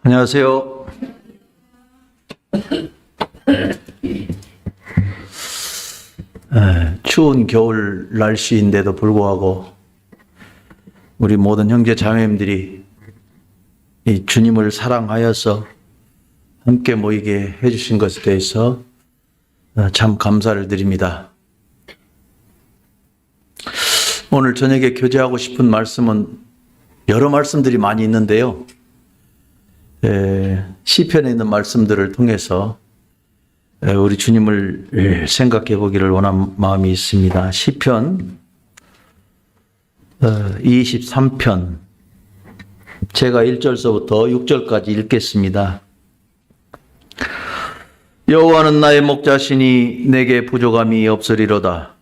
안녕하세요. 추운 겨울 날씨인데도 불구하고 우리 모든 형제 자매님들이 이 주님을 사랑하여서 함께 모이게 해주신 것에 대해서 참 감사를 드립니다. 오늘 저녁에 교제하고 싶은 말씀은 여러 말씀들이 많이 있는데요. 시편에 있는 말씀들을 통해서 우리 주님을 생각해 보기를 원하는 마음이 있습니다. 시편 23편 제가 1절서부터 6절까지 읽겠습니다. 여호와는 나의 목자시니 내게 부족함이 없으리로다.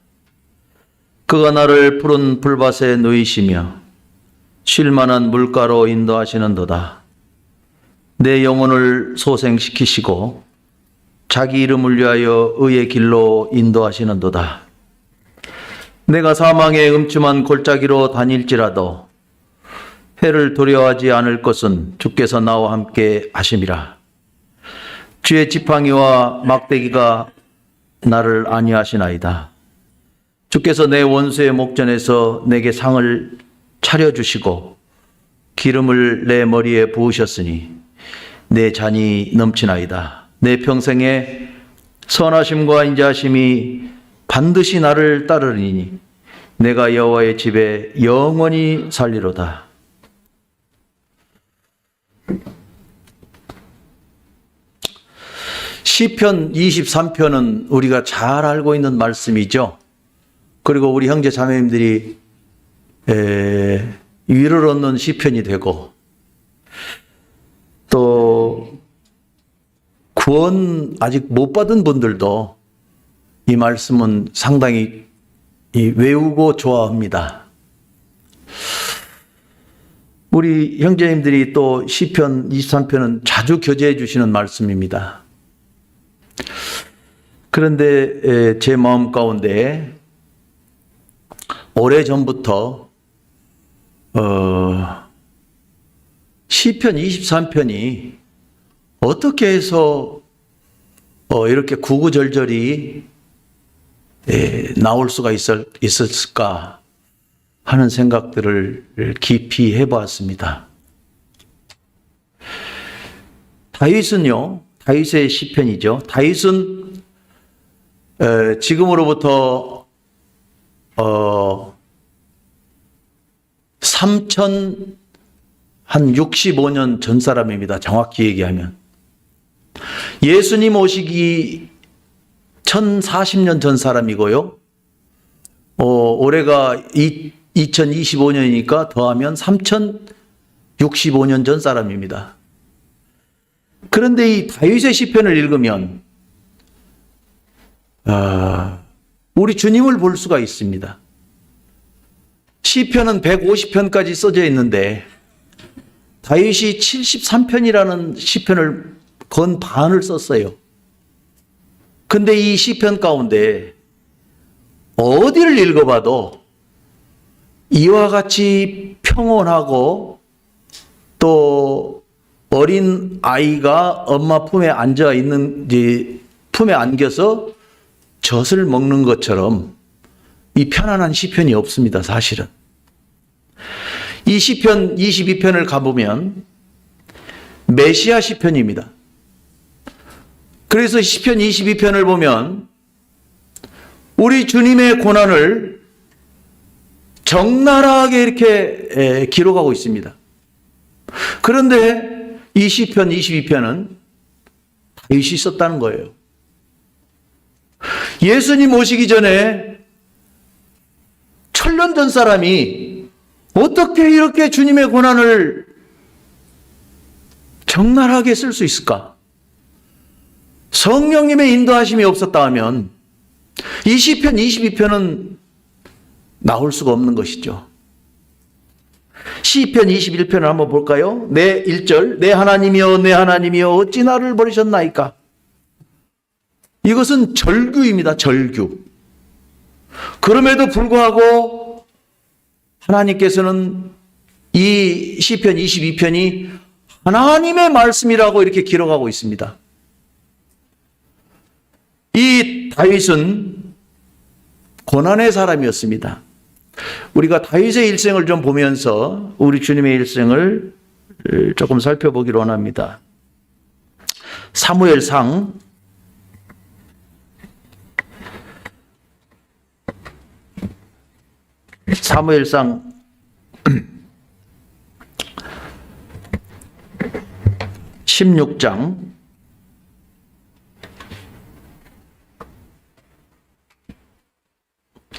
그가 나를 푸른 풀밭에 누이시며 쉴 만한 물가로 인도하시는도다. 내 영혼을 소생시키시고 자기 이름을 위하여 의의 길로 인도하시는도다. 내가 사망의 음침한 골짜기로 다닐지라도 해를 두려워하지 않을 것은 주께서 나와 함께 하심이라. 주의 지팡이와 막대기가 나를 안위하시나이다. 주께서 내 원수의 목전에서 내게 상을 차려주시고 기름을 내 머리에 부으셨으니 내 잔이 넘치나이다. 내 평생에 선하심과 인자하심이 반드시 나를 따르리니 내가 여호와의 집에 영원히 살리로다. 시편 23편은 우리가 잘 알고 있는 말씀이죠. 그리고 우리 형제 자매님들이 위를 얻는 시편이 되고 또 구원 아직 못 받은 분들도 이 말씀은 상당히 외우고 좋아합니다. 우리 형제님들이 또 시편 23편은 자주 교제해 주시는 말씀입니다. 그런데 제 마음 가운데 오래전부터 시편 23편이 어떻게 해서 이렇게 구구절절이 나올 수가 있었을까 하는 생각들을 깊이 해보았습니다. 다윗은요, 다윗의 시편이죠. 다윗은 지금으로부터 65년 전 사람입니다. 정확히 얘기하면. 예수님 오시기 1040년 전 사람이고요. 올해가 2025년이니까 더하면 3065년 전 사람입니다. 그런데 이 다윗의 시편을 읽으면 우리 주님을 볼 수가 있습니다. 시편은 150편까지 써져 있는데 다윗이 73편이라는 시편을 건 반을 썼어요. 근데 이 시편 가운데 어디를 읽어봐도 이와 같이 평온하고 또 어린 아이가 엄마 품에 앉아 있는, 품에 안겨서 젖을 먹는 것처럼 이 편안한 시편이 없습니다, 사실은. 이 시편 22편을 가보면 메시아 시편입니다. 그래서 시편 22편을 보면 우리 주님의 고난을 적나라하게 이렇게 기록하고 있습니다. 그런데 이 시편 22편은 다윗이 썼다는 거예요. 예수님 오시기 전에 천년 전 사람이 어떻게 이렇게 주님의 고난을 적나라하게 쓸 수 있을까? 성령님의 인도하심이 없었다 하면 이 시편 22편은 나올 수가 없는 것이죠. 시편 21편을 한번 볼까요? 내 1절, 내 하나님이여 내 하나님이여 어찌 나를 버리셨나이까? 이것은 절규입니다. 절규. 그럼에도 불구하고 하나님께서는 이 시편 22편이 하나님의 말씀이라고 이렇게 기록하고 있습니다. 이 다윗은 고난의 사람이었습니다. 우리가 다윗의 일생을 좀 보면서 우리 주님의 일생을 조금 살펴보기로 원합니다. 사무엘상 16장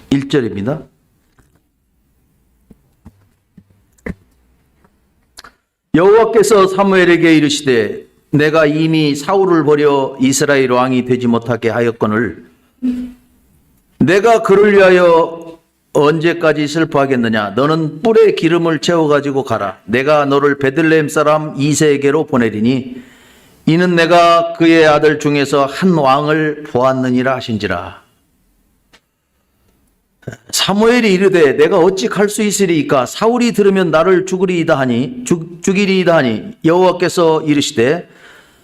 1절입니다. 여호와께서 사무엘에게 이르시되 내가 이미 사울을 버려 이스라엘 왕이 되지 못하게 하였거늘 내가 그를 위하여 언제까지 슬퍼하겠느냐. 너는 뿔에 기름을 채워가지고 가라. 내가 너를 베들레헴 사람 이새에게로 보내리니 이는 내가 그의 아들 중에서 한 왕을 보았느니라 하신지라. 사무엘이 이르되 내가 어찌 갈 수 있으리이까. 사울이 들으면 나를 죽이리이다 하니 여호와께서 이르시되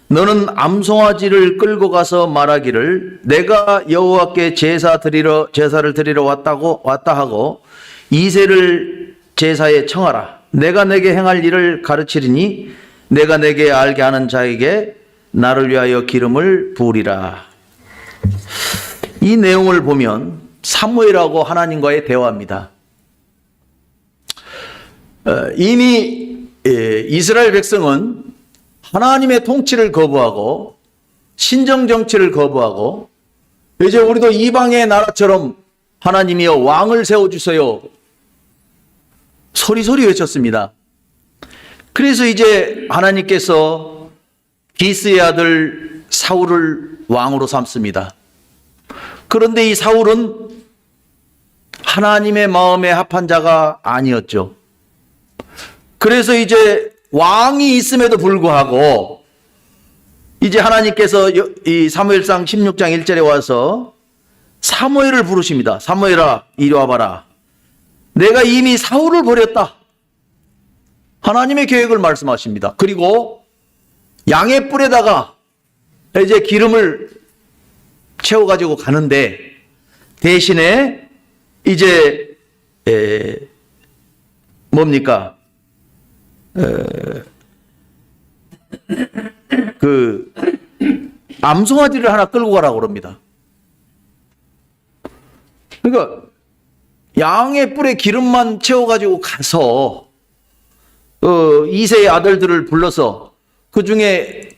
너는 암송아지를 끌고 가서 말하기를 내가 여호와께 제사를 드리러 왔다 하고 이새를 제사에 청하라. 내가 내게 행할 일을 가르치리니 내가 내게 알게 하는 자에게 나를 위하여 기름을 부으리라. 이 내용을 보면 사무엘하고 하나님과의 대화입니다. 이미 이스라엘 백성은 하나님의 통치를 거부하고 신정 정치를 거부하고 이제 우리도 이방의 나라처럼 하나님이여 왕을 세워주세요. 소리소리 외쳤습니다. 그래서 이제 하나님께서 기스의 아들 사울을 왕으로 삼습니다. 그런데 이 사울은 하나님의 마음에 합한 자가 아니었죠. 그래서 이제 왕이 있음에도 불구하고 이제 하나님께서 이 사무엘상 16장 1절에 와서 사무엘을 부르십니다. 사무엘아 이리 와봐라. 내가 이미 사울을 버렸다. 하나님의 계획을 말씀하십니다. 그리고 양의 뿔에다가 이제 기름을 채워가지고 가는데 대신에 이제 뭡니까? 그 암송아지를 하나 끌고 가라고 그럽니다. 그러니까 양의 뿔에 기름만 채워가지고 가서 이새의 아들들을 불러서 그 중에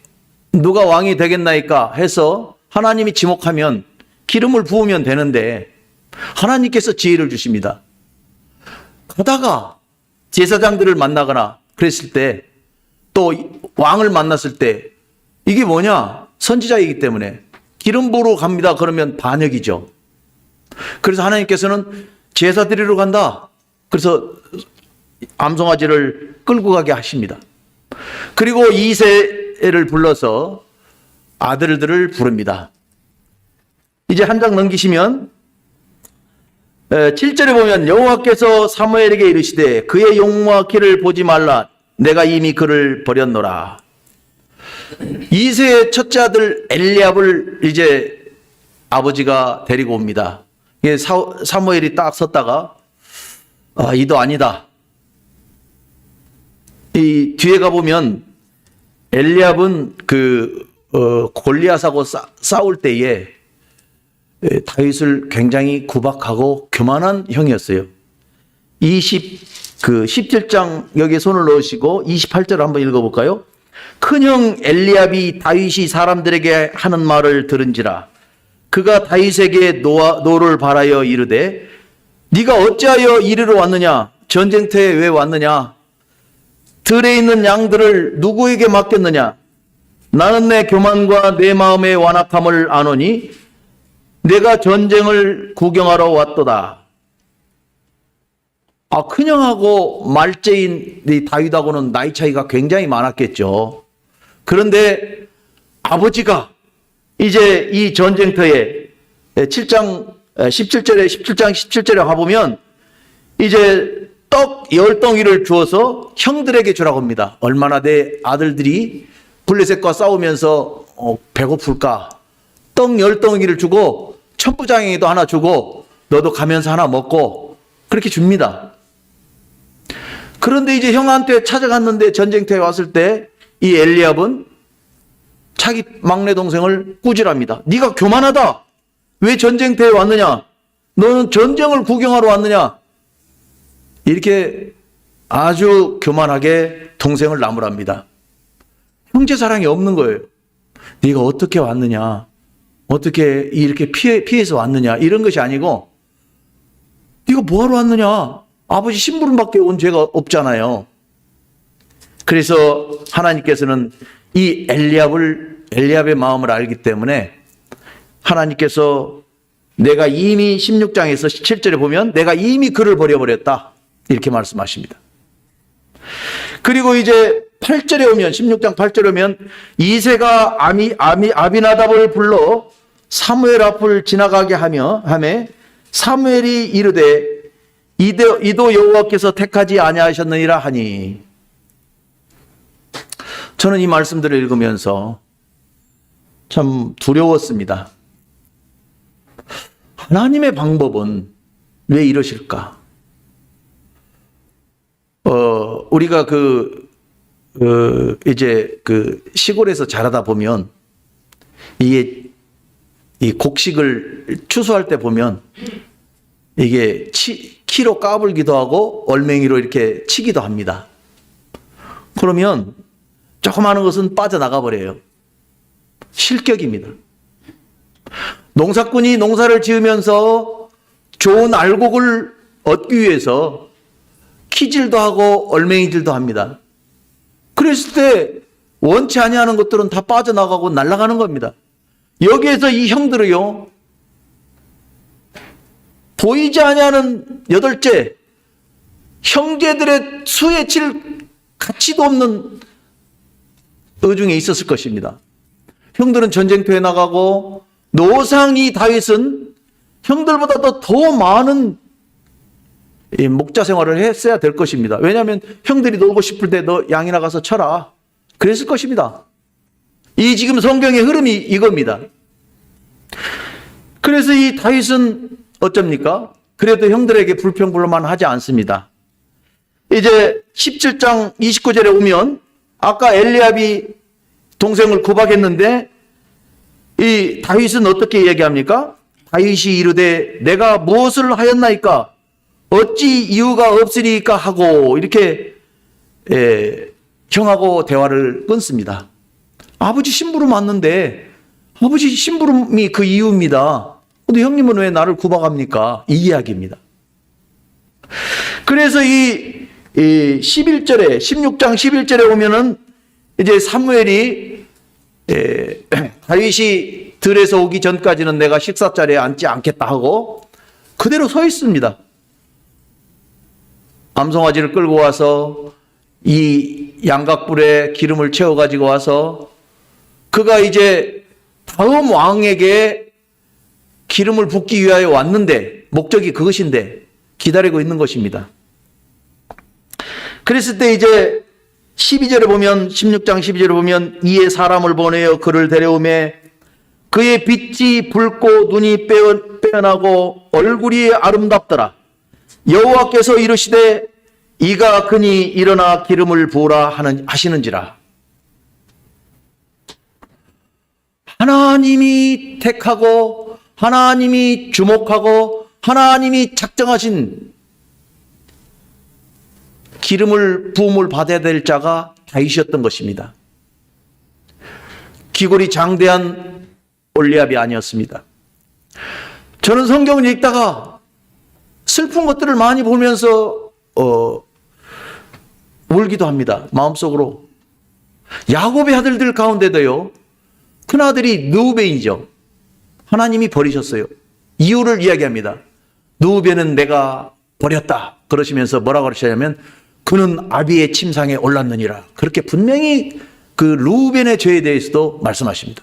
누가 왕이 되겠나이까 해서 하나님이 지목하면 기름을 부으면 되는데 하나님께서 지혜를 주십니다. 가다가 제사장들을 만나거나 그랬을 때 또 왕을 만났을 때 이게 뭐냐? 선지자이기 때문에 기름 부으러 갑니다. 그러면 반역이죠. 그래서 하나님께서는 제사 드리러 간다. 그래서 암송아지를 끌고 가게 하십니다. 그리고 이새를 불러서 아들들을 부릅니다. 이제 한 장 넘기시면 7절에 보면 여호와께서 사무엘에게 이르시되 그의 용모와 키를 보지 말라. 내가 이미 그를 버렸노라. 이새의 첫째 아들 엘리압을 이제 아버지가 데리고 옵니다. 사무엘이 딱 섰다가 이도 아니다. 이 뒤에 가보면 엘리압은 골리앗하고 싸울 때에 다윗을 굉장히 구박하고 교만한 형이었어요. 17장 여기에 손을 넣으시고 28절 한번 읽어볼까요? 큰형 엘리압이 다윗이 사람들에게 하는 말을 들은지라 그가 다윗에게 노를 바라여 이르되 네가 어찌하여 이리로 왔느냐? 전쟁터에 왜 왔느냐? 들에 있는 양들을 누구에게 맡겼느냐? 나는 내 교만과 내 마음의 완악함을 아노니 내가 전쟁을 구경하러 왔도다. 큰형하고 말째인 다윗하고는 나이 차이가 굉장히 많았겠죠. 그런데 아버지가 이제 이 전쟁터에 17장 17절에 가보면 이제 떡 10덩이를 주어서 형들에게 주라고 합니다. 얼마나 내 아들들이 블레셋과 싸우면서 배고플까. 떡 10덩이를 주고 천부장에게도 하나 주고 너도 가면서 하나 먹고 그렇게 줍니다. 그런데 이제 형한테 찾아갔는데 전쟁터에 왔을 때 이 엘리압은 자기 막내 동생을 꾸질합니다. 네가 교만하다. 왜 전쟁터에 왔느냐? 너는 전쟁을 구경하러 왔느냐? 이렇게 아주 교만하게 동생을 나무랍니다. 형제 사랑이 없는 거예요. 네가 어떻게 왔느냐? 어떻게 이렇게 피해서 왔느냐? 이런 것이 아니고 네가 뭐하러 왔느냐? 아버지 심부름밖에 온 죄가 없잖아요. 그래서 하나님께서는 이 엘리압의 마음을 알기 때문에 하나님께서 내가 이미 16장에서 17절에 보면 내가 이미 그를 버려버렸다. 이렇게 말씀하십니다. 그리고 이제 8절에 오면 16장 8절에 오면 이새가 아비나답을 불러 사무엘 앞을 지나가게 하매 사무엘이 이르되 이도 여호와께서 택하지 아니하셨느니라 하니. 저는 이 말씀들을 읽으면서 참 두려웠습니다. 하나님의 방법은 왜 이러실까? 우리가 이제 시골에서 자라다 보면 이게 이 곡식을 추수할 때 보면 이게 키로 까불기도 하고 얼맹이로 이렇게 치기도 합니다. 그러면 조그마한 것은 빠져나가 버려요. 실격입니다. 농사꾼이 농사를 지으면서 좋은 알곡을 얻기 위해서 키질도 하고 얼맹이질도 합니다. 그랬을 때 원치 아니하는 것들은 다 빠져나가고 날아가는 겁니다. 여기에서 이 형들은요, 보이지 아니하는 여덟째, 형제들의 수에 칠 가치도 없는 의중에 있었을 것입니다. 형들은 전쟁터에 나가고 노상이 다윗은 형들보다 더 많은 목자 생활을 했어야 될 것입니다. 왜냐하면 형들이 놀고 싶을 때 너 양이나 가서 쳐라. 그랬을 것입니다. 이 지금 성경의 흐름이 이겁니다. 그래서 이 다윗은 어쩝니까? 그래도 형들에게 불평불만 하지 않습니다. 이제 17장 29절에 오면 아까 엘리압이 동생을 구박했는데 이 다윗은 어떻게 얘기합니까? 다윗이 이르되 내가 무엇을 하였나이까? 어찌 이유가 없으리까 하고 이렇게 형하고 대화를 끊습니다. 아버지 심부름 왔는데 아버지 심부름이 그 이유입니다. 근데 형님은 왜 나를 구박합니까? 이 이야기입니다. 그래서 이 11절에 16장 11절에 오면은 이제 사무엘이 다윗이 들에서 오기 전까지는 내가 식사자리에 앉지 않겠다 하고 그대로 서 있습니다. 암송아지를 끌고 와서 이 양각불에 기름을 채워 가지고 와서 그가 이제 다음 왕에게 기름을 붓기 위하여 왔는데 목적이 그것인데 기다리고 있는 것입니다. 그랬을 때 이제 12절에 보면 16장 12절에 보면 이에 사람을 보내어 그를 데려오매 그의 빛이 붉고 눈이 빼어나고 얼굴이 아름답더라. 여호와께서 이르시되 이가 그니 일어나 기름을 부으라 하시는지라. 하나님이 택하고 하나님이 주목하고 하나님이 작정하신 기름을 부음을 받아야 될 자가 다윗이었던 것입니다. 기골이 장대한 올리압이 아니었습니다. 저는 성경을 읽다가 슬픈 것들을 많이 보면서 울기도 합니다. 마음속으로. 야곱의 아들들 가운데도요. 큰아들이 느우벤이죠. 하나님이 버리셨어요. 이유를 이야기합니다. 느우벤은 내가 버렸다. 그러시면서 뭐라고 그러시냐면 그는 아비의 침상에 올랐느니라. 그렇게 분명히 그 르우벤의 죄에 대해서도 말씀하십니다.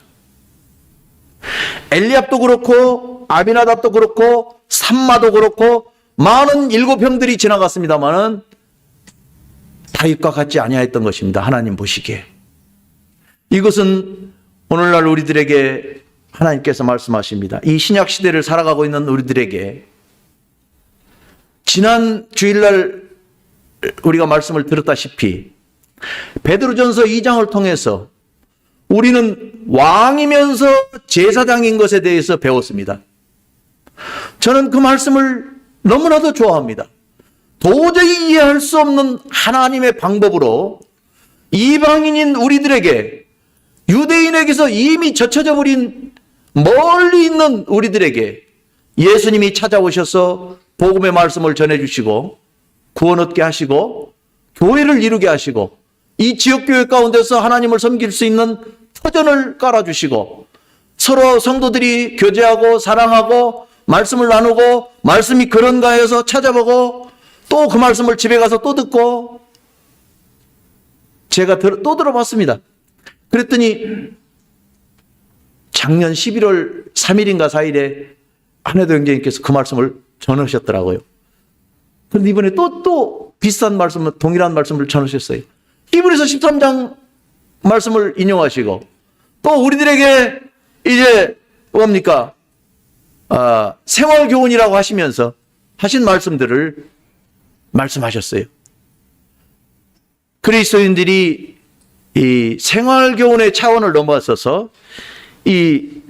엘리압도 그렇고 아비나답도 그렇고 삼마도 그렇고 많은 일곱형들이 지나갔습니다마는 다윗과 같지 아니하였던 것입니다. 하나님 보시기에. 이것은 오늘날 우리들에게 하나님께서 말씀하십니다. 이 신약 시대를 살아가고 있는 우리들에게 지난 주일날 우리가 말씀을 들었다시피 베드로전서 2장을 통해서 우리는 왕이면서 제사장인 것에 대해서 배웠습니다. 저는 그 말씀을 너무나도 좋아합니다. 도저히 이해할 수 없는 하나님의 방법으로 이방인인 우리들에게, 유대인에게서 이미 젖혀져 버린 멀리 있는 우리들에게 예수님이 찾아오셔서 복음의 말씀을 전해주시고 구원 얻게 하시고 교회를 이루게 하시고 이 지역교회 가운데서 하나님을 섬길 수 있는 터전을 깔아주시고 서로 성도들이 교제하고 사랑하고 말씀을 나누고 말씀이 그런가 해서 찾아보고 또 그 말씀을 집에 가서 또 듣고 제가 또 들어봤습니다. 그랬더니 작년 11월 3일인가 4일에 한혜도 형제님께서 그 말씀을 전하셨더라고요. 그런데 이번에 또 비슷한 말씀을, 동일한 말씀을 전하셨어요. 히브리서 13장 말씀을 인용하시고 또 우리들에게 이제 뭡니까? 생활교훈이라고 하시면서 하신 말씀들을 말씀하셨어요. 그리스도인들이 이 생활교훈의 차원을 넘어서서 이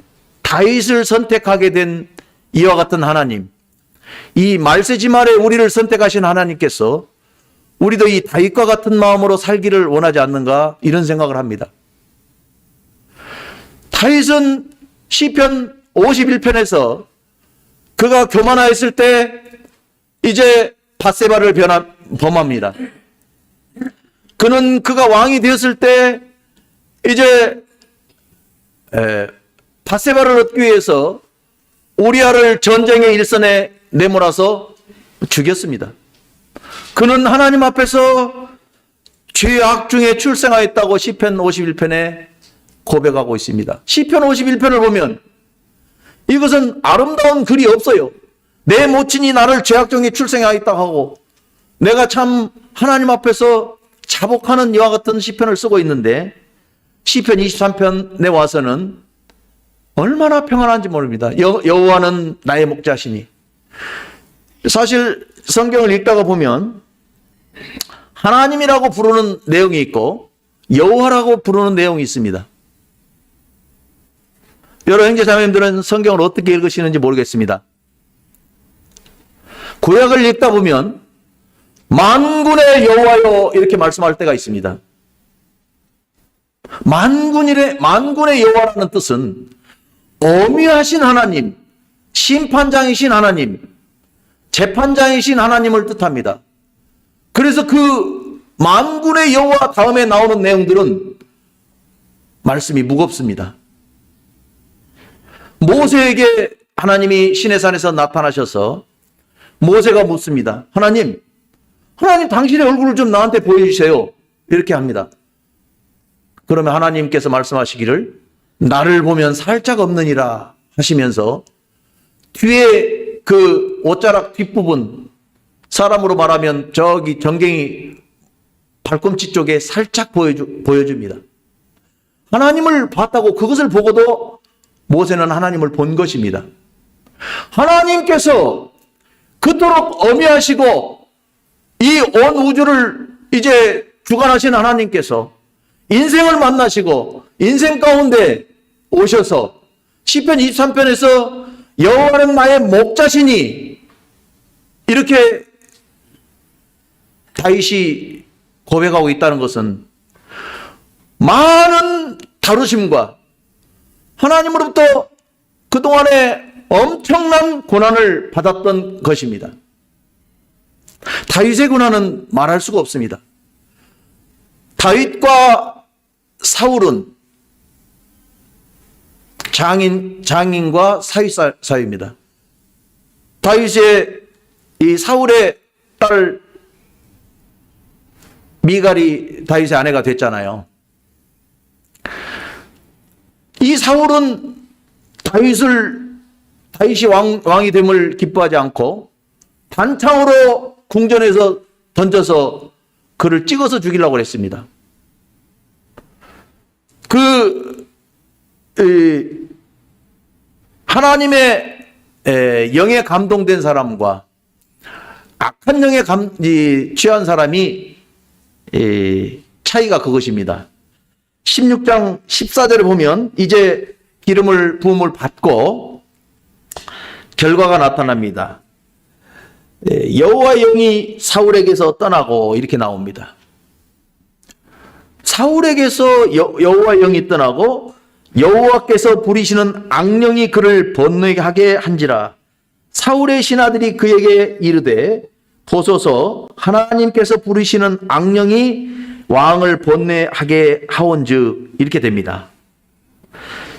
다윗을 선택하게 된 이와 같은 하나님, 이 말세지말에 우리를 선택하신 하나님께서 우리도 이 다윗과 같은 마음으로 살기를 원하지 않는가 이런 생각을 합니다. 다윗은 시편 51편에서 그가 교만하였을 때 이제 밧세바를 범합니다. 그가 왕이 되었을 때 이제 밧세바를 얻기 위해서 우리아를 전쟁의 일선에 내몰아서 죽였습니다. 그는 하나님 앞에서 죄악 중에 출생하였다고 시편 51편에 고백하고 있습니다. 시편 51편을 보면 이것은 아름다운 글이 없어요. 내 모친이 나를 죄악 중에 출생하였다고 하고 내가 참 하나님 앞에서 자복하는 이와 같은 시편을 쓰고 있는데 시편 23편에 와서는 얼마나 평안한지 모릅니다. 여호와는 나의 목자시니. 사실 성경을 읽다가 보면 하나님이라고 부르는 내용이 있고 여호와라고 부르는 내용이 있습니다. 여러 형제자매님들은 성경을 어떻게 읽으시는지 모르겠습니다. 구약을 읽다 보면 만군의 여호와여 이렇게 말씀할 때가 있습니다. 만군의 여호와라는 뜻은 엄위하신 하나님, 심판장이신 하나님, 재판장이신 하나님을 뜻합니다. 그래서 그 만군의 여호와 다음에 나오는 내용들은 말씀이 무겁습니다. 모세에게 하나님이 시내산에서 나타나셔서 모세가 묻습니다. 하나님 당신의 얼굴을 좀 나한테 보여주세요. 이렇게 합니다. 그러면 하나님께서 말씀하시기를 나를 보면 살짝 없느니라 하시면서 뒤에 그 옷자락 뒷부분, 사람으로 말하면 저기 정갱이 발꿈치 쪽에 살짝 보여줍니다. 하나님을 봤다고 그것을 보고도 모세는 하나님을 본 것입니다. 하나님께서 그토록 엄위하시고 이 온 우주를 이제 주관하신 하나님께서 인생을 만나시고 인생 가운데 오셔서 시편 23편에서 여호와는 나의 목자시니 이렇게 다윗이 고백하고 있다는 것은 많은 다루심과 하나님으로부터 그동안에 엄청난 고난을 받았던 것입니다. 다윗의 고난은 말할 수가 없습니다. 다윗과 사울은 장인과 사위입니다. 이 사울의 딸 미갈이 다윗의 아내가 됐잖아요. 이 사울은 다윗이 왕이 됨을 기뻐하지 않고 단창으로 궁전에서 던져서 그를 찍어서 죽이려고 했습니다. 하나님의 영에 감동된 사람과 악한 영에 취한 사람이 차이가 그것입니다. 16장 14절에 보면 이제 기름을 부음을 받고 결과가 나타납니다. 여호와 영이 사울에게서 떠나고 이렇게 나옵니다. 사울에게서 여호와 영이 떠나고 여호와께서 부리시는 악령이 그를 번뇌하게 한지라. 사울의 신하들이 그에게 이르되 보소서 하나님께서 부리시는 악령이 왕을 번뇌하게 하온즉 이렇게 됩니다.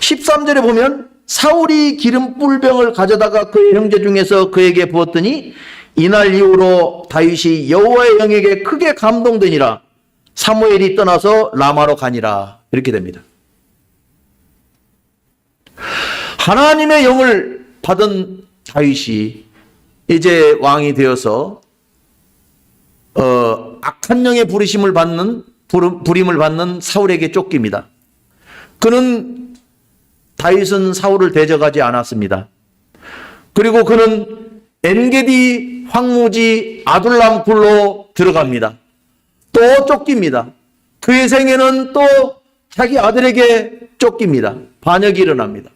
13절에 보면 사울이 기름 뿔병을 가져다가 그의 형제 중에서 그에게 부었더니 이날 이후로 다윗이 여호와의 영에게 크게 감동되니라. 사무엘이 떠나서 라마로 가니라. 이렇게 됩니다. 하나님의 영을 받은 다윗이 이제 왕이 되어서 악한 영의 부림을 받는 사울에게 쫓깁니다. 다윗은 사울을 대적하지 않았습니다. 그리고 그는 엔게디 황무지 아둘람 굴로 들어갑니다. 또 쫓깁니다. 그의 생애는 또 자기 아들에게 쫓깁니다. 반역이 일어납니다.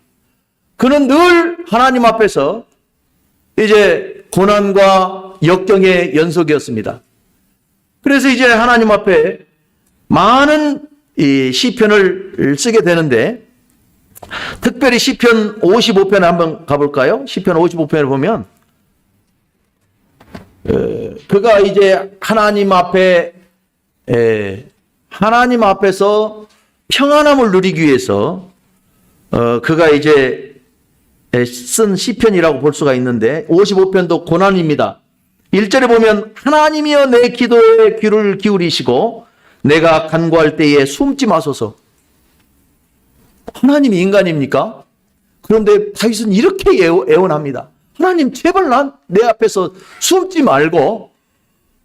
그는 늘 하나님 앞에서 이제 고난과 역경의 연속이었습니다. 그래서 이제 하나님 앞에 많은 이 시편을 쓰게 되는데, 특별히 시편 55편에 한번 가볼까요? 시편 55편을 보면 그가 이제 하나님 앞에서 평안함을 누리기 위해서 그가 이제 쓴 시편이라고 볼 수가 있는데, 55편도 고난입니다. 1절에 보면 하나님이여 내 기도에 귀를 기울이시고 내가 간구할 때에 숨지 마소서. 하나님이 인간입니까? 그런데 다윗은 이렇게 애원합니다. 하나님 제발 내 앞에서 숨지 말고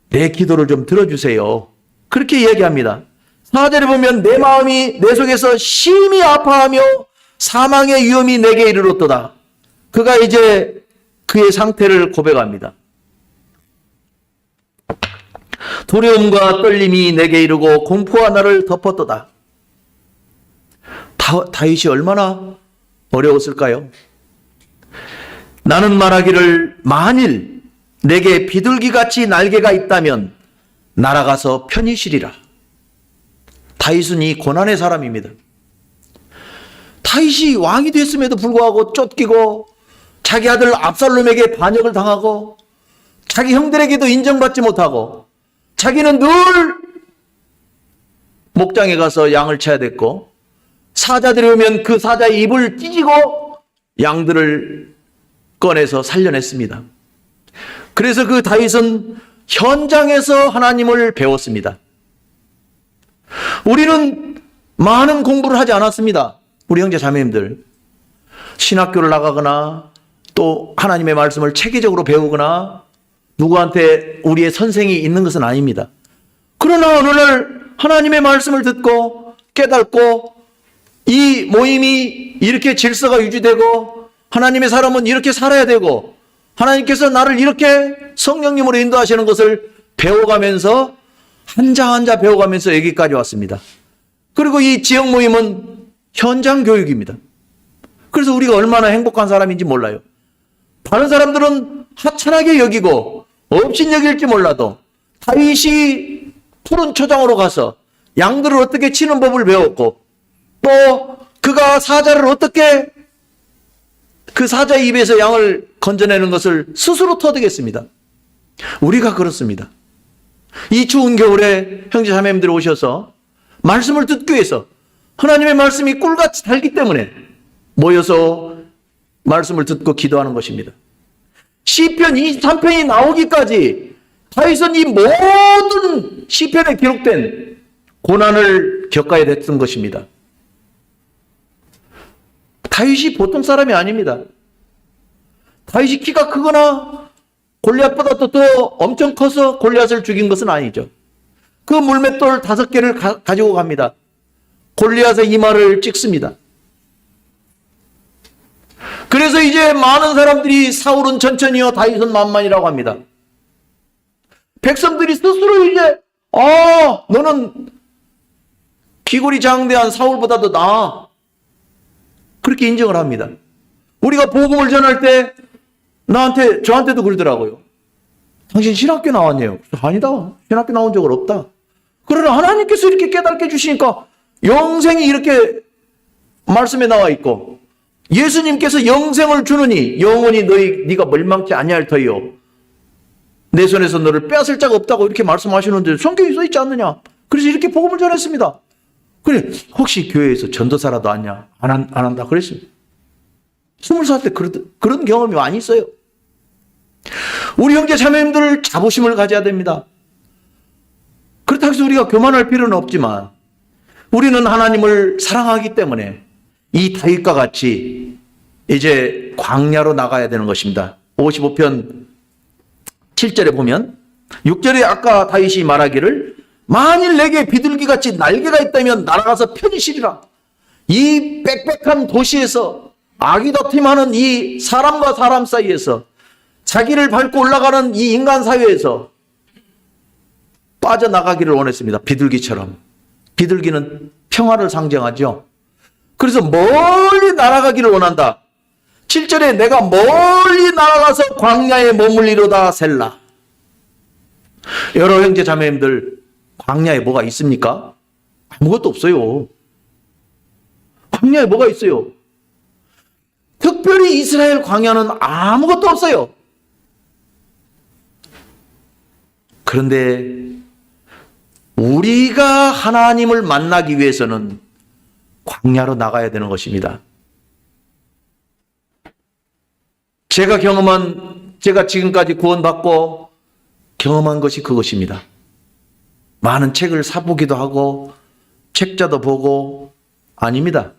내 기도를 좀 들어주세요. 그렇게 이야기합니다. 4절에 보면 내 마음이 내 속에서 심히 아파하며 사망의 위험이 내게 이르렀도다. 그가 이제 그의 상태를 고백합니다. 두려움과 떨림이 내게 이르고 공포가 나를 덮었도다. 다윗이 얼마나 어려웠을까요? 나는 말하기를 만일 내게 비둘기같이 날개가 있다면 날아가서 편히 쉬리라. 다윗은 이 고난의 사람입니다. 다윗이 왕이 됐음에도 불구하고 쫓기고 자기 아들 압살롬에게 반역을 당하고 자기 형들에게도 인정받지 못하고 자기는 늘 목장에 가서 양을 쳐야 됐고 사자들이 오면 그 사자의 입을 찢고 양들을 꺼내서 살려냈습니다. 그래서 그 다윗은 현장에서 하나님을 배웠습니다. 우리는 많은 공부를 하지 않았습니다. 우리 형제 자매님들 신학교를 나가거나 또 하나님의 말씀을 체계적으로 배우거나 누구한테 우리의 선생이 있는 것은 아닙니다. 그러나 어느 날 하나님의 말씀을 듣고 깨닫고 이 모임이 이렇게 질서가 유지되고 하나님의 사람은 이렇게 살아야 되고 하나님께서 나를 이렇게 성령님으로 인도하시는 것을 배워가면서 한자 배워가면서 여기까지 왔습니다. 그리고 이 지역 모임은 현장 교육입니다. 그래서 우리가 얼마나 행복한 사람인지 몰라요. 다른 사람들은 하찮게 여기고 업신여길지 몰라도 다윗이 푸른 초장으로 가서 양들을 어떻게 치는 법을 배웠고 또 그가 사자를 어떻게 그 사자의 입에서 양을 건져내는 것을 스스로 터득했습니다. 우리가 그렇습니다. 이 추운 겨울에 형제 자매님들 오셔서 말씀을 듣기 위해서 하나님의 말씀이 꿀같이 달기 때문에 모여서 말씀을 듣고 기도하는 것입니다. 시편 23편이 나오기까지 다윗은 이 모든 시편에 기록된 고난을 겪어야 됐던 것입니다. 다윗이 보통 사람이 아닙니다. 다윗이 키가 크거나 골리앗보다 더 엄청 커서 골리앗을 죽인 것은 아니죠. 그 물맷돌 5개를 가지고 갑니다. 골리앗의 이마를 찍습니다. 그래서 이제 많은 사람들이 사울은 천천히요, 다윗은 만만이라고 합니다. 백성들이 스스로 이제 너는 기골이 장대한 사울보다도 나아, 그렇게 인정을 합니다. 우리가 복음을 전할 때 저한테도 그러더라고요. 당신 신학교 나왔네요. 아니다, 신학교 나온 적은 없다. 그러나 하나님께서 이렇게 깨닫게 해주시니까 영생이 이렇게 말씀에 나와 있고, 예수님께서 영생을 주느니 영원히 네가 멸망치 아니할 터이요, 내 손에서 너를 빼앗을 자가 없다고 이렇게 말씀하시는데 성경에 써 있지 않느냐. 그래서 이렇게 복음을 전했습니다. 그래, 혹시 교회에서 전도사라도 하냐? 안 한다 그랬습니다. 20살 때 그런 경험이 많이 있어요. 우리 형제 자매님들 자부심을 가져야 됩니다. 그렇다고 해서 우리가 교만할 필요는 없지만, 우리는 하나님을 사랑하기 때문에 이 다윗과 같이 이제 광야로 나가야 되는 것입니다. 55편 7절에 보면, 6절에 아까 다윗이 말하기를 만일 내게 비둘기같이 날개가 있다면 날아가서 편히 쉬리라. 이 빽빽한 도시에서 아기다툼하는 이 사람과 사람 사이에서 자기를 밟고 올라가는 이 인간 사회에서 빠져나가기를 원했습니다. 비둘기처럼. 비둘기는 평화를 상징하죠. 그래서 멀리 날아가기를 원한다. 7절에 내가 멀리 날아가서 광야에 머물리로다 셀라. 여러 형제 자매님들, 광야에 뭐가 있습니까? 아무것도 없어요. 광야에 뭐가 있어요? 특별히 이스라엘 광야는 아무것도 없어요. 그런데 우리가 하나님을 만나기 위해서는 광야로 나가야 되는 것입니다. 제가 지금까지 구원받고 경험한 것이 그것입니다. 많은 책을 사보기도 하고 책자도 보고 아닙니다.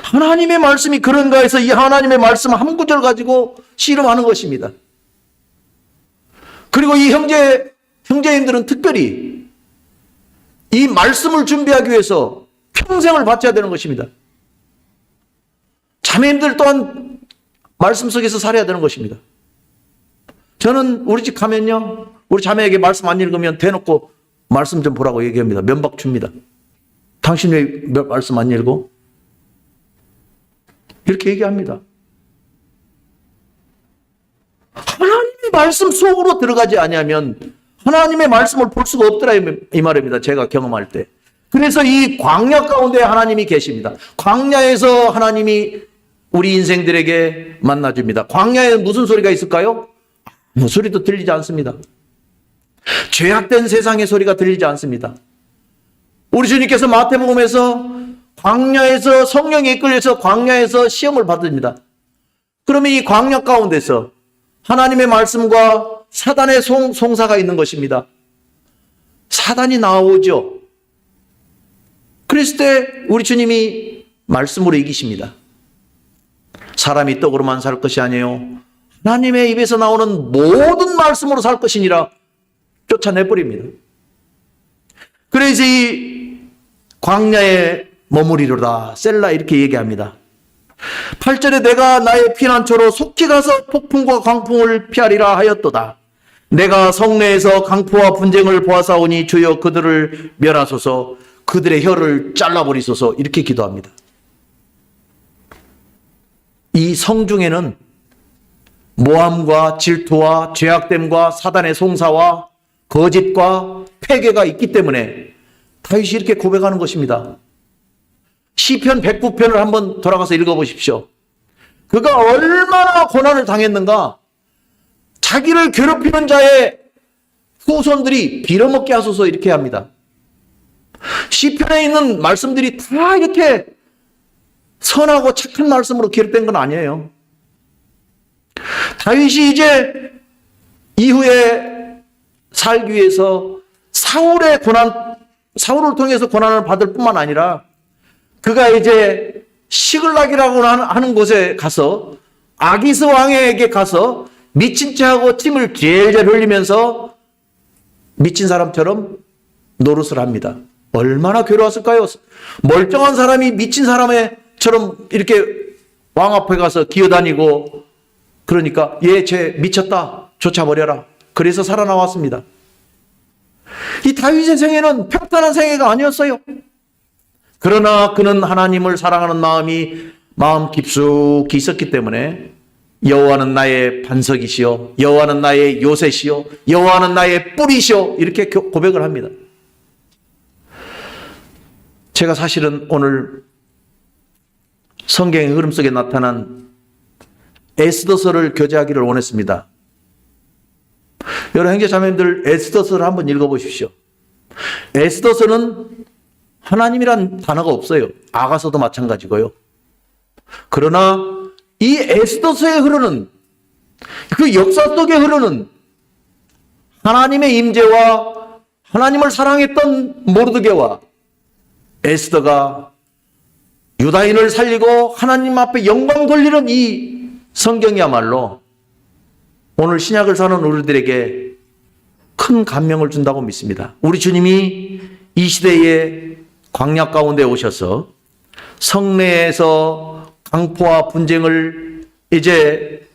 하나님의 말씀이 그런가 해서 이 하나님의 말씀 한 구절 가지고 씨름하는 것입니다. 그리고 이 형제님들은 특별히 이 말씀을 준비하기 위해서 평생을 바쳐야 되는 것입니다. 자매님들 또한 말씀 속에서 살아야 되는 것입니다. 저는 우리 집 가면요, 우리 자매에게 말씀 안 읽으면 대놓고 말씀 좀 보라고 얘기합니다. 면박 줍니다. 당신 왜 말씀 안 읽어? 이렇게 얘기합니다. 하나님의 말씀 속으로 들어가지 아니하면 하나님의 말씀을 볼 수가 없더라 이 말입니다. 제가 경험할 때. 그래서 이 광야 가운데 하나님이 계십니다. 광야에서 하나님이 우리 인생들에게 만나줍니다. 광야에 무슨 소리가 있을까요? 아무 소리도 들리지 않습니다. 죄악된 세상의 소리가 들리지 않습니다. 우리 주님께서 마태복음에서 광야에서 성령에 이끌려서 광야에서 시험을 받습니다. 그러면 이 광야 가운데서 하나님의 말씀과 사단의 송사가 있는 것입니다. 사단이 나오죠. 그랬을 때 우리 주님이 말씀으로 이기십니다. 사람이 떡으로만 살 것이 아니에요, 하나님의 입에서 나오는 모든 말씀으로 살 것이니라 쫓아내버립니다. 그래서 이 광야에 머무리로다 셀라 이렇게 얘기합니다. 8절에 내가 나의 피난처로 속히 가서 폭풍과 광풍을 피하리라 하였도다. 내가 성내에서 강포와 분쟁을 보아사오니 주여 그들을 멸하소서, 그들의 혀를 잘라버리소서 이렇게 기도합니다. 이 성중에는 모함과 질투와 죄악됨과 사단의 송사와 거짓과 패괴가 있기 때문에 다윗이 이렇게 고백하는 것입니다. 시편 109편을 한번 돌아가서 읽어보십시오. 그가 얼마나 고난을 당했는가. 자기를 괴롭히는 자의 후손들이 빌어먹게 하소서 이렇게 합니다. 시편에 있는 말씀들이 다 이렇게 선하고 착한 말씀으로 기록된 건 아니에요. 다윗이 이제 이후에 살기 위해서 사울을 통해서 고난을 받을 뿐만 아니라 그가 이제 시글락이라고 하는 곳에 가서 아기스 왕에게 가서 미친 체하고 침을 제일제일 흘리면서 미친 사람처럼 노릇을 합니다. 얼마나 괴로웠을까요? 멀쩡한 사람이 미친 사람처럼 이렇게 왕 앞에 가서 기어다니고 그러니까 쟤 미쳤다. 쫓아버려라. 그래서 살아나왔습니다. 이 다윗의 생애는 평탄한 생애가 아니었어요. 그러나 그는 하나님을 사랑하는 마음 깊숙이 있었기 때문에 여호와는 나의 반석이시요 여호와는 나의 요새시요 여호와는 나의 뿌리시요 이렇게 고백을 합니다. 제가 사실은 오늘 성경의 흐름 속에 나타난 에스더서를 교제하기를 원했습니다. 여러분 형제자매님들 에스더서를 한번 읽어보십시오. 에스더서는 하나님이란 단어가 없어요. 아가서도 마찬가지고요. 그러나 이 에스더서에 흐르는 그 역사 속에 흐르는 하나님의 임재와 하나님을 사랑했던 모르드게와 에스더가 유다인을 살리고 하나님 앞에 영광 돌리는 이 성경이야말로 오늘 신약을 사는 우리들에게 큰 감명을 준다고 믿습니다. 우리 주님이 이 시대에 광야 가운데 오셔서 성내에서 강포와 분쟁을 이제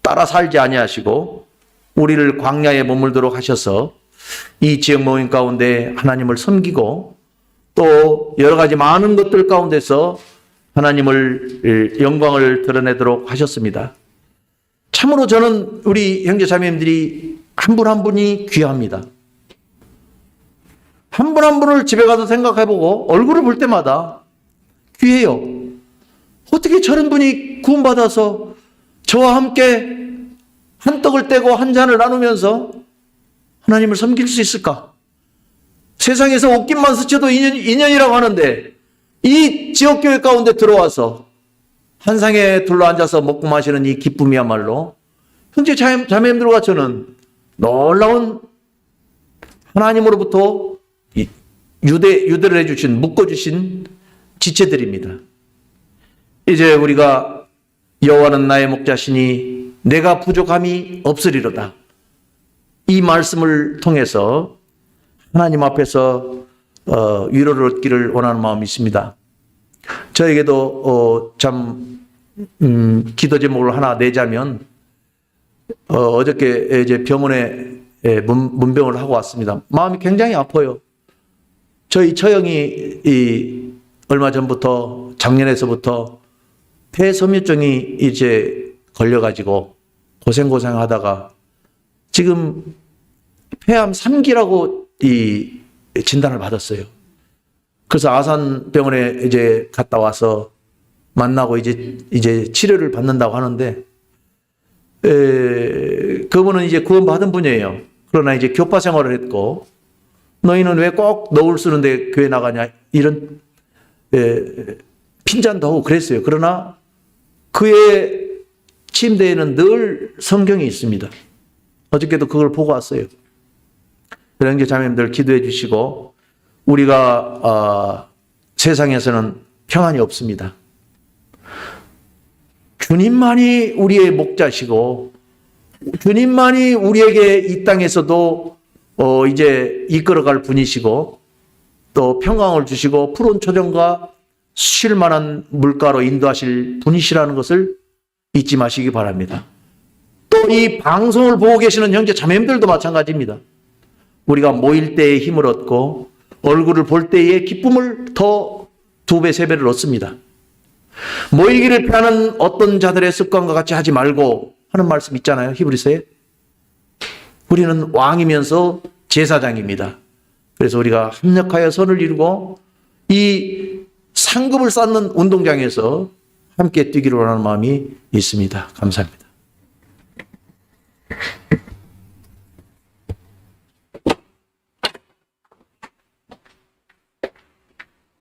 따라 살지 아니하시고 우리를 광야에 머물도록 하셔서 이 지역 모임 가운데 하나님을 섬기고 또 여러 가지 많은 것들 가운데서 하나님을 영광을 드러내도록 하셨습니다. 참으로 저는 우리 형제 자매님들이 한 분 한 분이 귀합니다. 한 분 한 분을 집에 가서 생각해보고 얼굴을 볼 때마다 귀해요. 어떻게 저런 분이 구원받아서 저와 함께 한 떡을 떼고 한 잔을 나누면서 하나님을 섬길 수 있을까? 세상에서 옷깃만 스쳐도 인연이라고 하는데 이 지역교회 가운데 들어와서 한 상에 둘러앉아서 먹고 마시는 이 기쁨이야말로 형제 자매님들과 저는 놀라운 하나님으로부터 유대를 해주신 묶어주신 지체들입니다. 이제 우리가 여호와는 나의 목자시니 내가 부족함이 없으리로다. 이 말씀을 통해서 하나님 앞에서 위로를 얻기를 원하는 마음이 있습니다. 저에게도 기도 제목을 하나 내자면 어저께 이제 병원에 문병을 하고 왔습니다. 마음이 굉장히 아파요. 저희 처형이 얼마 전부터 작년에서부터 폐섬유증이 이제 걸려가지고 고생하다가 지금 폐암 3기라고 이 진단을 받았어요. 그래서 아산병원에 이제 갔다 와서 만나고 이제 치료를 받는다고 하는데 그분은 이제 구원받은 분이에요. 그러나 이제 교파 생활을 했고 너희는 왜 꼭 노을 쓰는데 교회 나가냐 이런 핀잔도 하고 그랬어요. 그러나 그의 침대에는 늘 성경이 있습니다. 어저께도 그걸 보고 왔어요. 형제 자매님들 기도해 주시고 우리가 세상에서는 평안이 없습니다. 주님만이 우리의 목자시고 주님만이 우리에게 이 땅에서도 이제 이끌어갈 분이시고 또 평강을 주시고 푸른 초정과 쉴 만한 물가로 인도하실 분이시라는 것을 잊지 마시기 바랍니다. 또 이 방송을 보고 계시는 형제 자매님들도 마찬가지입니다. 우리가 모일 때에 힘을 얻고 얼굴을 볼 때에 기쁨을 더 2배, 3배를 얻습니다. 모이기를 피하는 어떤 자들의 습관과 같이 하지 말고 하는 말씀 있잖아요. 히브리서에. 우리는 왕이면서 제사장입니다. 그래서 우리가 합력하여 선을 이루고 이 상급을 쌓는 운동장에서 함께 뛰기를 원하는 마음이 있습니다. 감사합니다.